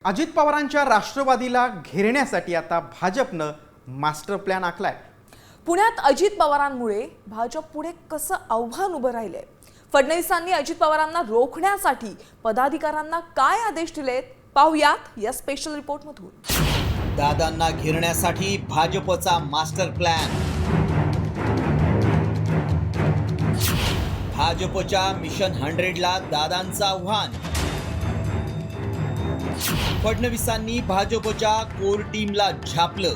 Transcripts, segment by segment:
अजित पवारांच्या राष्ट्रवादीला घेरण्यासाठी आता भाजपनं मास्टर प्लॅन आखलाय। पुण्यात अजित पवारांमुळे भाजप पुढे कसं आव्हान उभं राहिलंय, फडणवीसांनी अजित पवारांना रोखण्यासाठी पदाधिकाऱ्यांना काय आदेश दिलेत, पाहूयात या स्पेशल रिपोर्टमधून। दादांना घेरण्यासाठी भाजपचा मास्टर प्लॅन। भाजपच्या मिशन 100ला दादांचं आव्हान। फडणवीसांनी भाजपच्या कोर टीमला झापलं।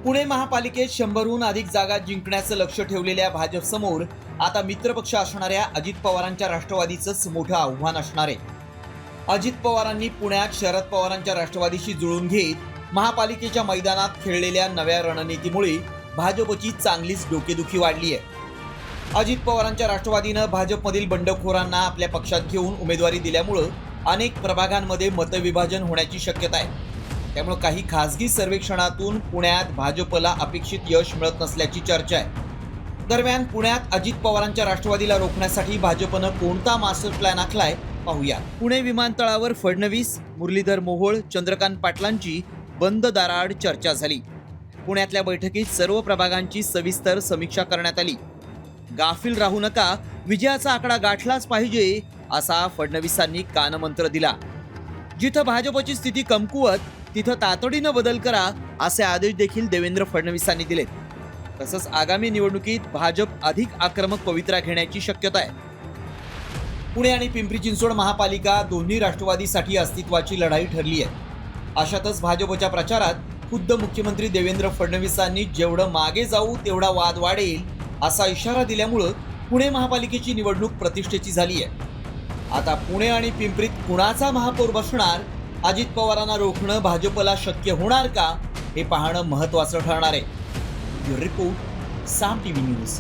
पुणे महापालिकेत 100हून अधिक जागा जिंकण्याचं लक्ष्य ठेवलेल्या भाजप समोर आता मित्रपक्ष असणाऱ्या अजित पवारांच्या राष्ट्रवादीचंच मोठं आव्हान असणार आहे। अजित पवारांनी पुण्यात शरद पवारांच्या राष्ट्रवादीशी जुळून घेत महापालिकेच्या मैदानात खेळलेल्या नव्या रणनीतीमुळे भाजपची चांगलीच डोकेदुखी वाढली आहे। अजित पवारांच्या राष्ट्रवादीनं भाजपमधील बंडखोरांना आपल्या पक्षात घेऊन उमेदवारी दिल्यामुळे अनेक प्रभागांमध्ये मतविभाजन होण्याची शक्यता आहे। त्यामुळे काही खासगी सर्वेक्षणातून पुण्यात भाजपला अपेक्षित यश मिळत नसल्याची चर्चा आहे। दरम्यान पुण्यात अजित पवारांच्या राष्ट्रवादीला रोखण्यासाठी भाजपनं कोणता मास्टर प्लॅन आखलाय, पाहूया। पुणे विमानतळावर फडणवीस, मुरलीधर मोहोळ, चंद्रकांत पाटलांची बंद दाराआड चर्चा झाली। पुण्यातल्या बैठकीत सर्व प्रभागांची सविस्तर समीक्षा करण्यात आली। गाफील राहू नका, विजयाचा आकडा गाठलाच पाहिजे, असा फडणवीसांनी कानमंत्र दिला। जिथं भाजपची स्थिती कमकुवत तिथं तातडीनं बदल करा, असे आदेश देखील देवेंद्र फडणवीसांनी दिलेत। तसंच आगामी निवडणुकीत भाजप अधिक आक्रमक पवित्रा घेण्याची शक्यता आहे। पुणे आणि पिंपरी चिंचवड महापालिका दोन्ही राष्ट्रवादीसाठी अस्तित्वाची लढाई ठरली आहे। अशातच भाजपच्या प्रचारात खुद्द मुख्यमंत्री देवेंद्र फडणवीसांनी जेवढं मागे जाऊ तेवढा वाद वाढेल असा इशारा दिल्यामुळे पुणे महापालिकेची निवडणूक प्रतिष्ठेची झाली आहे। आता पुणे आणि पिंपरीत कुणाचा महापौर बसणार, अजित पवारांना रोखणं भाजपला शक्य होणार का, हे पाहणं महत्त्वाचं ठरणार आहे। रिपोर्ट साम टीव्ही न्यूज।